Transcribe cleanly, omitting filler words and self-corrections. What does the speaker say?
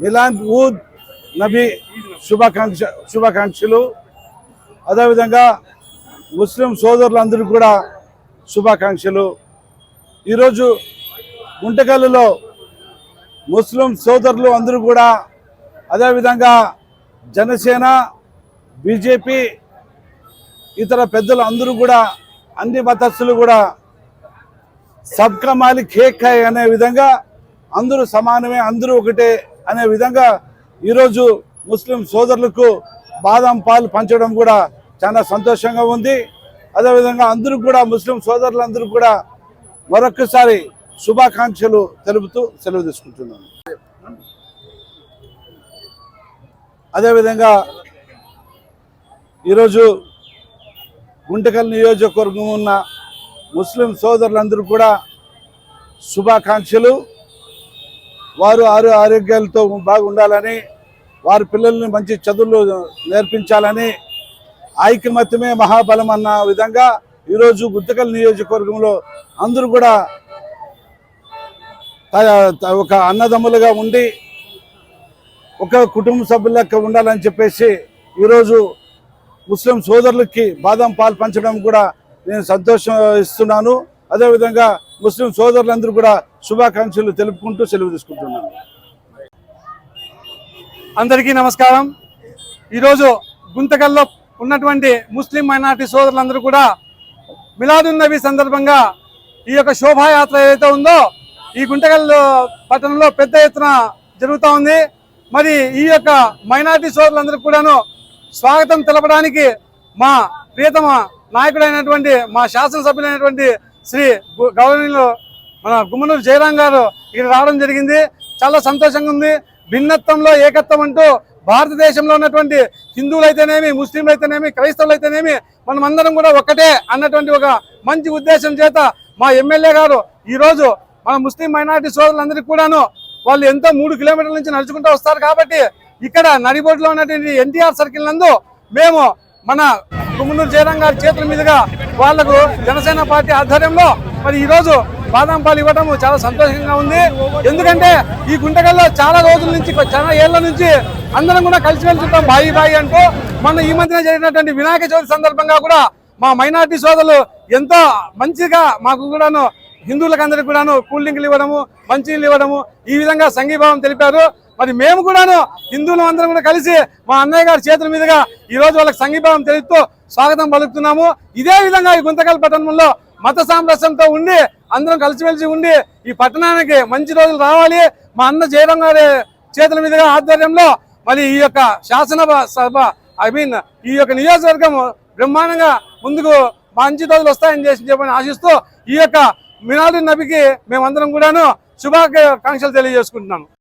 మిలాద్ ఊద్ నబీ శుభాకాంక్షలు. అదేవిధంగా ముస్లిం సోదరులందరూ కూడా శుభాకాంక్షలు. ఈరోజు గుంటకల్లులో ముస్లిం సోదరులు అందరూ కూడా, అదేవిధంగా జనసేన, బీజేపీ, ఇతర పెద్దలు అందరూ కూడా, అన్ని మతస్థులు కూడా సబ్కా మాలిక్ ఏక్ హై అనే విధంగా అందరూ సమానమే, అందరూ ఒకటే అనే విధంగా ఈరోజు ముస్లిం సోదరులకు బాదం పాలు పంచడం కూడా చాలా సంతోషంగా ఉంది. అదేవిధంగా అందరూ కూడా ముస్లిం సోదరులందరూ కూడా మరొకసారి శుభాకాంక్షలు తెలుపుతూ సెలవు తీసుకుంటున్నాను. అదేవిధంగా ఈరోజు గుంటకల్ నియోజకవర్గం ఉన్న ముస్లిం సోదరులందరూ కూడా శుభాకాంక్షలు. వారు ఆరోగ్యాలతో బాగుండాలని, వారి పిల్లల్ని మంచి చదువులు నేర్పించాలని, ఐకమత్యమే మహాబలం అన్న విధంగా ఈరోజు గుంతకల్ నియోజకవర్గంలో అందరూ కూడా ఒక అన్నదమ్ములుగా ఉండి ఒక కుటుంబ సభ్యులకు ఉండాలని చెప్పేసి ఈరోజు ముస్లిం సోదరులకి బాదం పాలు పంచడం కూడా నేను సంతోషం ఇస్తున్నాను. అదేవిధంగా ముస్లిం సోదరులందరూ కూడా శుభాకాంక్షలు తెలుపుకుంటూ సెలవు తీసుకుంటున్నాను. అందరికీ నమస్కారం. ఈరోజు గుంతకల్లో ఉన్నటువంటి ముస్లిం మైనారిటీ సోదరులందరూ కూడా మిలాదున్ నబీ సందర్భంగా ఈ యొక్క శోభాయాత్ర ఏదైతే ఉందో ఈ గుంటకల్ పట్టణంలో పెద్ద ఎత్తున జరుగుతూ ఉంది. మరి ఈ యొక్క మైనారిటీ సోదరులందరూ కూడాను స్వాగతం తెలపడానికి మా ప్రియతమ నాయకుడైనటువంటి, మా శాసనసభ్యులైనటువంటి శ్రీ గౌరవనీయులు మన గుమ్మనూరు జయరాం గారు ఇక్కడ రావడం జరిగింది. చాలా సంతోషంగా ఉంది. భిన్నత్వంలో ఏకత్వం అంటూ భారతదేశంలో ఉన్నటువంటి హిందువులు అయితేనేమి, ముస్లింలు అయితేనేమి, క్రైస్తవులు అయితేనేమి మనమందరం కూడా ఒక్కటే అన్నటువంటి ఒక మంచి ఉద్దేశం చేత మా ఎమ్మెల్యే గారు ఈరోజు మన ముస్లిం మైనారిటీ సోదరులందరికీ కూడాను వాళ్ళు ఎంతో 3 కిలోమీటర్ల నుంచి నడుచుకుంటూ వస్తారు కాబట్టి ఇక్కడ నడిబొడ్డులో ఉన్నటువంటి ఎన్టీఆర్ సర్కిల్ నందు మేము మన గుమ్మనూరు జయరాం గారి చేతుల మీదుగా వాళ్లకు జనసేన పార్టీ ఆధ్వర్యంలో మరి ఈరోజు బాదం పాలు ఇవ్వడం చాలా సంతోషంగా ఉంది. ఎందుకంటే ఈ గుంటకల్లో చాలా రోజుల నుంచి, చాలా ఏళ్ల నుంచి అందరం కూడా కలిసి వెళ్తుంటాం బాయి బాయి అంటూ. మన ఈ మధ్యన జరిగినటువంటి వినాయక చవితి సందర్భంగా కూడా మా మైనారిటీ సోదరులు ఎంతో మంచిగా మాకు కూడాను, హిందువులకు అందరికి కూడాను కూల్ డ్రింక్లు ఇవ్వడము, మంచినీళ్ళు ఇవ్వడము, ఈ విధంగా సంఘీభావం తెలిపారు. మరి మేము కూడాను హిందువులు అందరం కూడా కలిసి మా అన్నయ్య గారి చేతుల మీదుగా ఈ రోజు వాళ్ళకి సంఘీభావం తెలుపుతూ స్వాగతం పలుకుతున్నాము. ఇదే విధంగా ఈ గుంతకల్ పట్టణంలో మత సామరస్యంతో ఉండి అందరం కలిసిమెలిసి ఉండి ఈ పట్టణానికి మంచి రోజులు రావాలి. మా అన్న జయరాం గారి చేతుల మీదుగా ఆధ్వర్యంలో మరి ఈ యొక్క శాసనసభ ఈ యొక్క నియోజకవర్గం బ్రహ్మాండంగా ముందుకు మంచి రోజులు వస్తాయని చెప్పని ఆశిస్తూ ఈ యొక్క మిలాదున్ నబీకి మేమందరం కూడాను శుభాకాంక్షలు తెలియజేసుకుంటున్నాను.